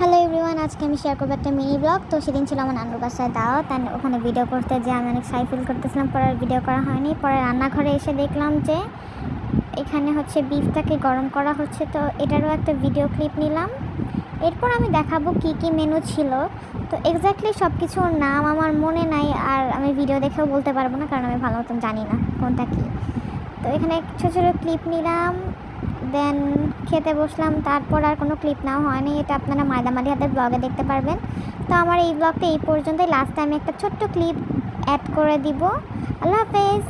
Hello everyone, আজকে আমি share করবো একটা মিনি ব্লগ। তো সেদিন ছিল আমার নানুর বাসায় দাওয়াত, আর ওখানে ভিডিও করতে যে আমি অনেক শাই ফিল করতেছিলাম। পরে ভিডিও করা হয়নি। পরে রান্নাঘরে এসে দেখলাম যে এখানে হচ্ছে বিফটাকে গরম করা হচ্ছে, তো এটারও একটা ভিডিও ক্লিপ নিলাম। এরপর আমি দেখাবো কি কি মেনু ছিল। তো এক্স্যাক্টলি সব কিছুর নাম আমার মনে নাই, আর আমি ভিডিও দেখেও বলতে পারবো না, কারণ আমি ভালো মতন জানি না কোনটা কী। তো এখানে ছোটো ছোটো ক্লিপ নিলাম, দেন খেতে বসলাম। তারপর আর কোনো ক্লিপ নেওয়া হয়নি, এটা আপনারা মায়দামালি হাতের ব্লগে দেখতে পারবেন। তো আমার এই ব্লগটা এই পর্যন্তই। লাস্টে আমি একটা ছোট্ট ক্লিপ অ্যাড করে দিব। আল্লাহ হাফেজ।